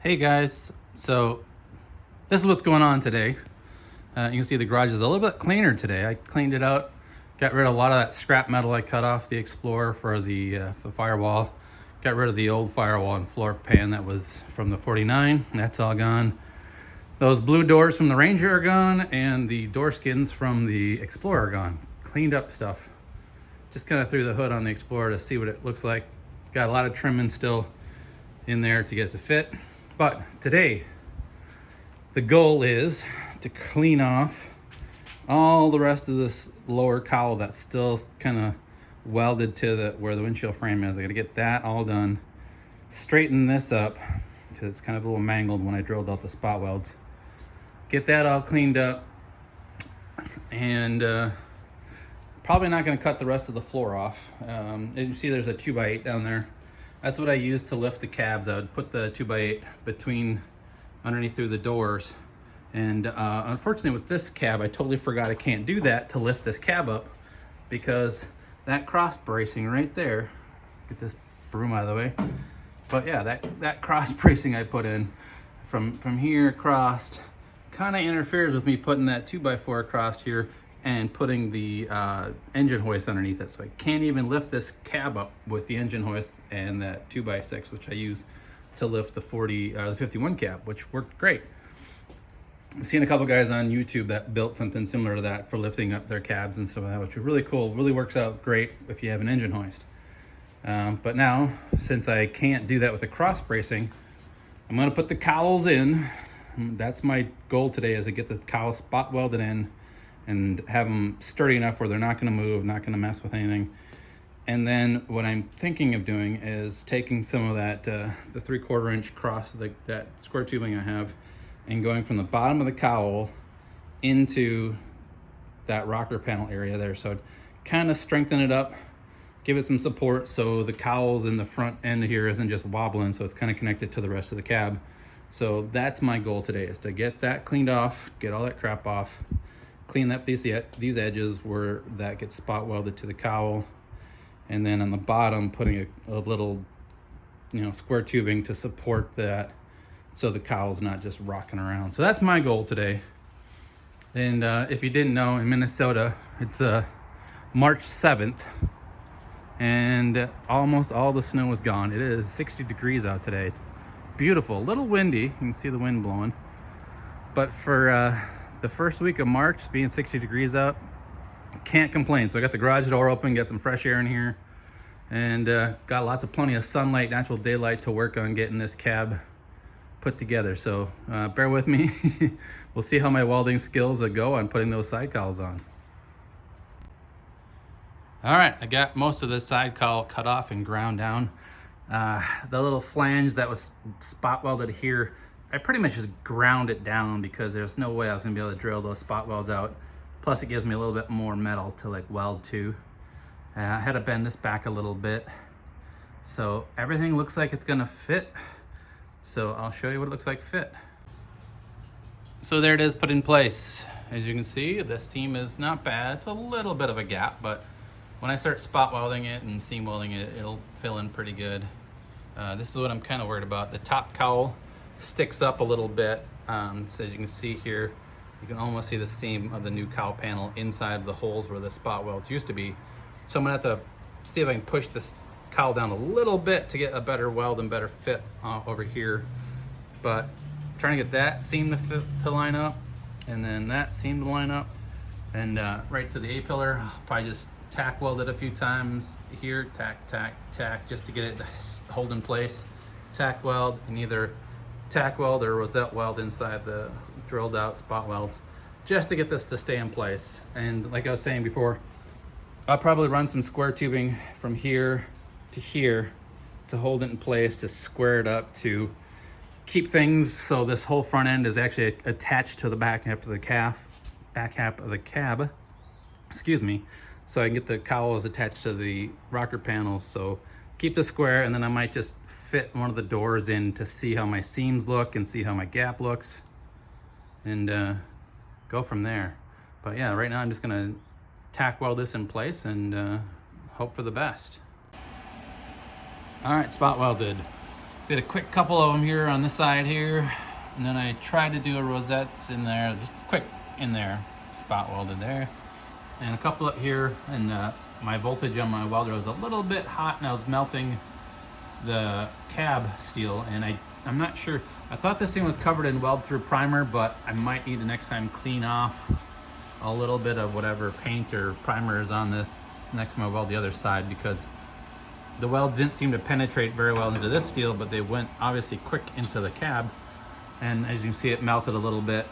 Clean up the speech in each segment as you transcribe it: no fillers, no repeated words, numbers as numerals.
Hey guys, so this is what's going on today. You can see the garage is a little bit cleaner today. I cleaned it out, got rid of a lot of that scrap metal I cut off the Explorer for the firewall. Got rid of the old firewall and floor pan that was from the 49. That's all gone. Those blue doors from the Ranger are gone, and the door skins from the Explorer are gone. Cleaned up stuff. Just kind of threw the hood on the Explorer to see what it looks like. Got a lot of trimming still in there to get it to fit. But today, the goal is to clean off all the rest of this lower cowl that's still kind of welded to where the windshield frame is. I gotta get that all done. Straighten this up, because it's kind of a little mangled when I drilled out the spot welds. Get that all cleaned up, and probably not gonna cut the rest of the floor off. As you see, there's a 2x8 down there. That's what I use to lift the cabs. I would put the 2x8 between underneath through the doors. And unfortunately with this cab, I totally forgot I can't do that to lift this cab up, because that cross bracing right there, get this broom out of the way. But yeah, that cross bracing I put in from here across kind of interferes with me putting that 2x4 across here and putting the engine hoist underneath it. So I can't even lift this cab up with the engine hoist and that 2x6, which I use to lift the 51 cab, which worked great. I've seen a couple guys on YouTube that built something similar to that for lifting up their cabs and stuff like that, which was really cool. Really works out great if you have an engine hoist. But now, since I can't do that with the cross bracing, I'm gonna put the cowls in. That's my goal today, is to get the cowl spot welded in and have them sturdy enough where they're not gonna move, not gonna mess with anything. And then what I'm thinking of doing is taking some of that, the 3/4 inch cross, that square tubing I have, and going from the bottom of the cowl into that rocker panel area there. So kind of strengthen it up, give it some support so the cowls in the front end here isn't just wobbling, so it's kind of connected to the rest of the cab. So that's my goal today, is to get that cleaned off, get all that crap off, clean up these edges where that gets spot welded to the cowl, and then on the bottom putting a little square tubing to support that, so the cowl's not just rocking around. So that's my goal today. And if you didn't know, in Minnesota it's March 7th, and almost all the snow is gone. It is 60 degrees out today. It's beautiful, a little windy, you can see the wind blowing, but for the first week of March, being 60 degrees out, can't complain. So I got the garage door open, got some fresh air in here, and got plenty of sunlight, natural daylight to work on getting this cab put together. So bear with me. We'll see how my welding skills go on putting those side cowls on. All right, I got most of the side cowl cut off and ground down. The little flange that was spot welded here, I pretty much just ground it down because there's no way I was gonna be able to drill those spot welds out. Plus it gives me a little bit more metal to weld to. I had to bend this back a little bit. So everything looks like it's gonna fit. So I'll show you what it looks like fit. So there it is, put in place. As you can see, the seam is not bad. It's a little bit of a gap, but when I start spot welding it and seam welding it, it'll fill in pretty good. This is what I'm kind of worried about. The top cowl sticks up a little bit. So as you can see here, you can almost see the seam of the new cowl panel inside the holes where the spot welds used to be. So I'm gonna have to see if I can push this cowl down a little bit to get a better weld and better fit over here. But I'm trying to get that seam to line up, and then that seam to line up, and right to the A-pillar. Probably just tack weld it a few times here, tack, tack, tack, just to get it to hold in place. Tack weld, and either tack weld or rosette weld inside the drilled out spot welds, just to get this to stay in place. And like I was saying before, I'll probably run some square tubing from here to here to hold it in place, to square it up, to keep things so this whole front end is actually attached to the back half of the cab, excuse me, so I can get the cowls attached to the rocker panels. So keep the square, and then I might just fit one of the doors in to see how my seams look and see how my gap looks, and go from there. But yeah, right now I'm just gonna tack weld this in place and hope for the best. All right, spot welded. Did a quick couple of them here on this side here, and then I tried to do a rosettes in there, just quick in there, spot welded there, and a couple up here. And my voltage on my welder was a little bit hot, and I was melting the cab steel, and I'm not sure. I thought this thing was covered in weld through primer, but I might need to next time clean off a little bit of whatever paint or primer is on this next time I weld the other side, because the welds didn't seem to penetrate very well into this steel, but they went obviously quick into the cab. And as you can see, it melted a little bit,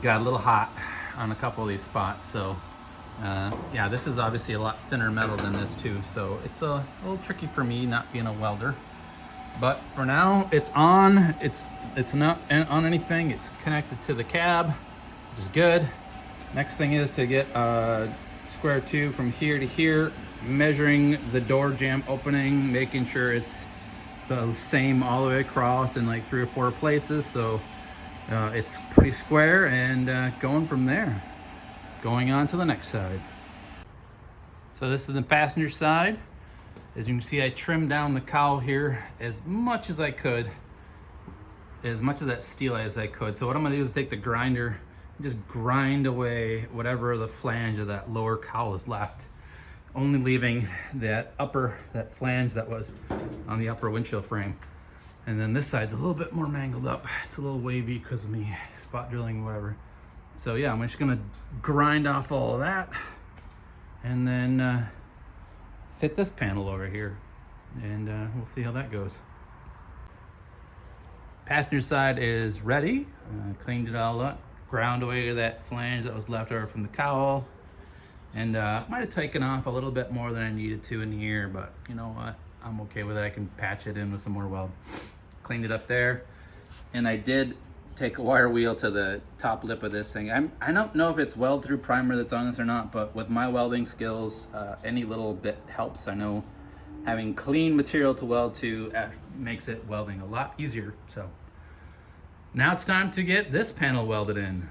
got a little hot on a couple of these spots. So yeah, this is obviously a lot thinner metal than this too, so it's a little tricky for me not being a welder. But for now, it's on. It's not on anything. It's connected to the cab, which is good. Next thing is to get a square tube from here to here, measuring the door jamb opening, making sure it's the same all the way across in like 3 or 4 places, so it's pretty square, and going from there, going on to the next side. So this is the passenger side. As you can see, I trimmed down the cowl here as much as I could, as much of that steel as I could. So what I'm gonna do is take the grinder and just grind away whatever the flange of that lower cowl is left, only leaving that flange that was on the upper windshield frame. And then this side's a little bit more mangled up. It's a little wavy because of me spot drilling, whatever. So yeah, I'm just gonna grind off all of that, and then fit this panel over here, and we'll see how that goes. Passenger side is ready. Cleaned it all up, ground away that flange that was left over from the cowl, and might have taken off a little bit more than I needed to in here, but you know what, I'm okay with it. I can patch it in with some more weld. Cleaned it up there, and I did take a wire wheel to the top lip of this thing. I don't know if it's weld through primer that's on this or not, but with my welding skills, any little bit helps. I know having clean material to weld to makes it welding a lot easier. So now it's time to get this panel welded in.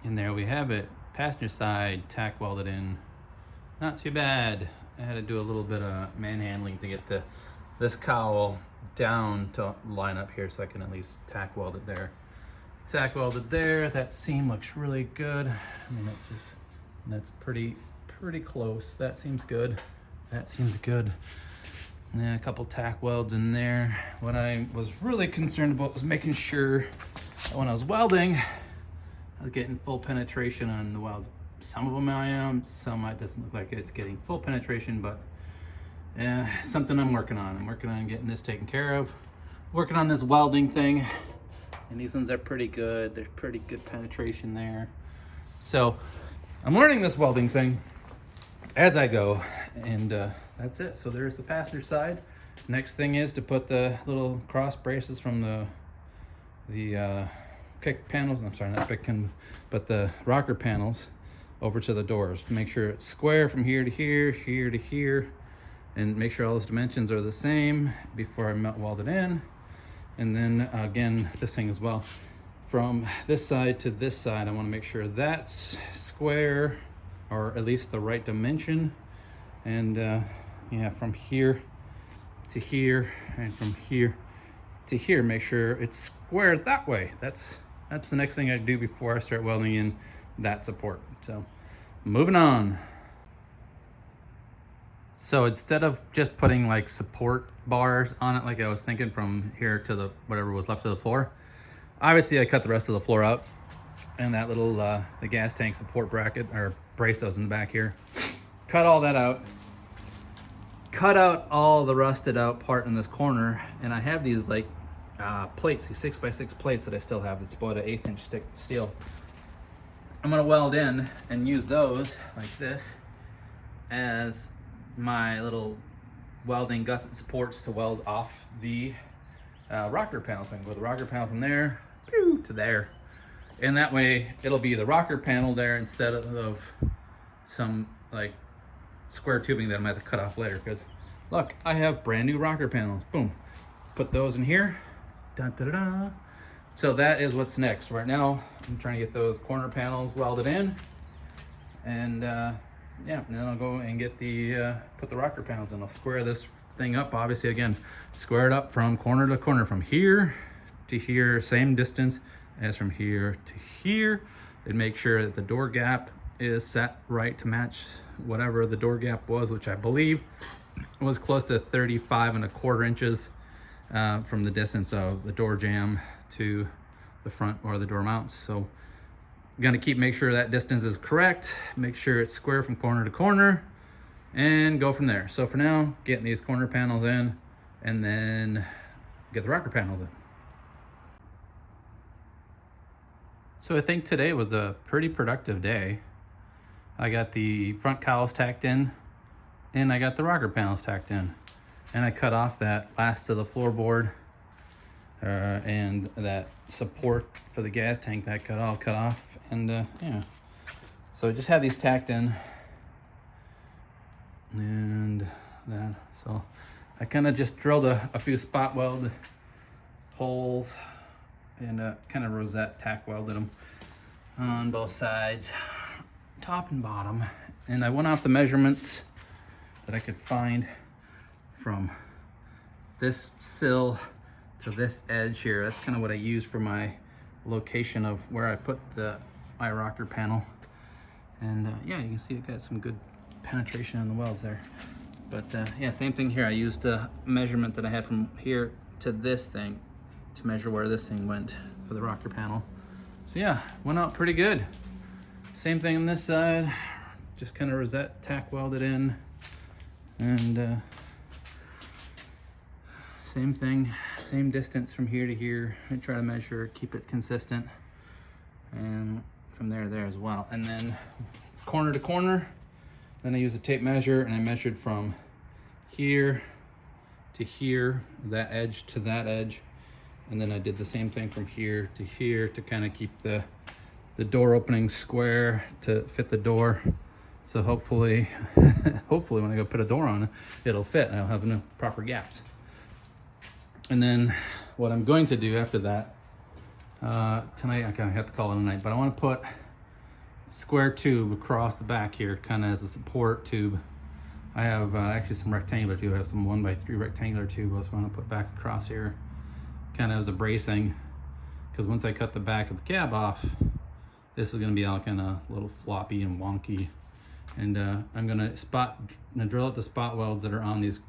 And there we have it. Passenger side tack welded in. Not too bad. I had to do a little bit of manhandling to get this cowl down to line up here, so I can at least tack weld it there. Tack welded there. That seam looks really good. I mean, that's pretty close. That seems good. That seems good. And then a couple tack welds in there. What I was really concerned about was making sure that when I was welding, I was getting full penetration on the welds. Some of them I am, some it doesn't look like it's getting full penetration, but something I'm working on. I'm working on getting this taken care of. Working on this welding thing, and these ones are pretty good. There's pretty good penetration there. So I'm learning this welding thing as I go, and that's it. So there's the passenger side. Next thing is to put the little cross braces from the kick panels, I'm sorry, not kick, but the rocker panels over to the doors to make sure it's square from here to here, here to here, and make sure all those dimensions are the same before I weld it in. And then again, this thing as well, from this side to this side, I want to make sure that's square, or at least the right dimension. And yeah, from here to here, and from here to here, make sure it's squared that way. That's the next thing I do before I start welding in that support. So moving on. So instead of just putting like support bars on it, like I was thinking from here to the whatever was left of the floor, obviously I cut the rest of the floor out, and that little the gas tank support bracket or brace that was in the back here, cut all that out, cut out all the rusted out part in this corner, and I have these like plates, these 6x6 plates that I still have. That's about an 1/8 inch thick steel. I'm gonna weld in and use those like this as my little welding gusset supports to weld off the rocker panel. So I can go the rocker panel from there to there, and that way it'll be the rocker panel there instead of some like square tubing that I'm gonna have to cut off later. Because look, I have brand new rocker panels. Boom, put those in here. Dun, da, da, da. So that is what's next. Right now I'm trying to get those corner panels welded in, and yeah, and then I'll go and get the put the rocker panels in. I'll square this thing up, obviously, again, square it up from corner to corner, from here to here, same distance as from here to here, and make sure that the door gap is set right to match whatever the door gap was, which I believe was close to 35¼ inches from the distance of the door jamb to the front or the door mounts. So I'm gonna make sure that distance is correct, make sure it's square from corner to corner, and go from there. So for now, getting these corner panels in, and then get the rocker panels in. So I think today was a pretty productive day. I got the front cowls tacked in, and I got the rocker panels tacked in. And I cut off that last of the floorboard and that support for the gas tank that I cut off. And yeah, so I just had these tacked in, and that. So I kind of just drilled a few spot weld holes and kind of rosette tack welded them on both sides, top and bottom. And I went off the measurements that I could find from this sill to this edge here. That's kind of what I use for my location of where I put my rocker panel. And yeah, you can see it got some good penetration in the welds there. But yeah, same thing here. I used the measurement that I had from here to this thing to measure where this thing went for the rocker panel. So yeah, went out pretty good. Same thing on this side, just kind of rosette tack welded in, and same thing, same distance from here to here. I try to measure, keep it consistent, and from there to there as well. And then corner to corner, then I use a tape measure, and I measured from here to here, that edge to that edge. And then I did the same thing from here to kind of keep the door opening square to fit the door. So hopefully, hopefully when I go put a door on, it'll fit and I'll have no proper gaps. And then what I'm going to do after that, tonight, I kind of have to call it a night, but I want to put square tube across the back here, kind of as a support tube. I have actually some rectangular tube. I have some 1x3 rectangular tube I also want to put back across here, kind of as a bracing, because once I cut the back of the cab off, this is going to be all kind of a little floppy and wonky. And I'm going to drill out the spot welds that are on these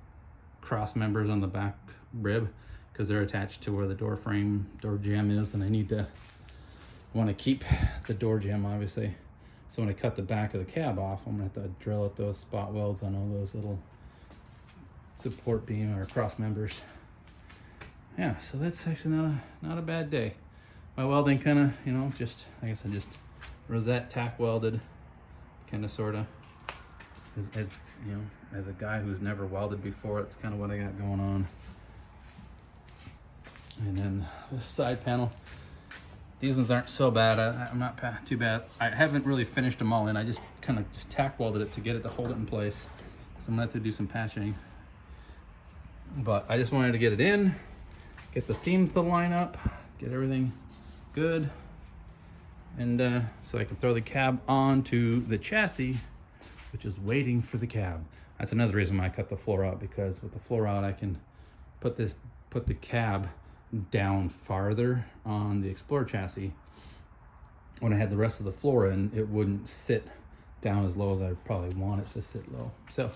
cross members on the back rib, because they're attached to where the door jamb is, and I want to keep the door jamb, obviously. So when I cut the back of the cab off, I'm going to have to drill out those spot welds on all those little support beam or cross members. Yeah, so that's actually not a bad day. My welding kind of, you know, just, I guess I just rosette tack welded, kind of sort of, as you know, as a guy who's never welded before, it's kind of what I got going on. And then this side panel, these ones aren't so bad. I'm not too bad. I haven't really finished them all in. I just kind of just tack welded it to get it to hold it in place. So I'm gonna have to do some patching. But I just wanted to get it in, get the seams to line up, get everything good, and so I can throw the cab onto the chassis, which is waiting for the cab. That's another reason why I cut the floor out, because with the floor out, I can put the cab down farther on the Explorer chassis. When I had the rest of the floor in, it wouldn't sit down as low as I probably want it to sit low. So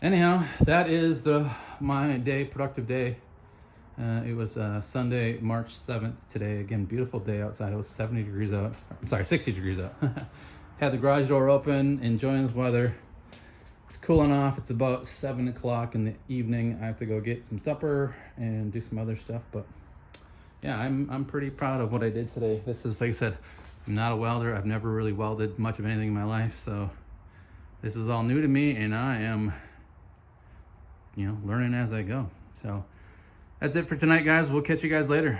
anyhow, that is my day, productive day. It was Sunday, March 7th today. Again, beautiful day outside. It was 70 degrees out. I'm sorry, 60 degrees out. Had the garage door open, enjoying this weather. It's cooling off. It's about 7 o'clock in the evening. I have to go get some supper and do some other stuff. But yeah, I'm pretty proud of what I did today. This is, like I said, I'm not a welder. I've never really welded much of anything in my life. So this is all new to me, and I am, you know, learning as I go. So that's it for tonight, guys. We'll catch you guys later.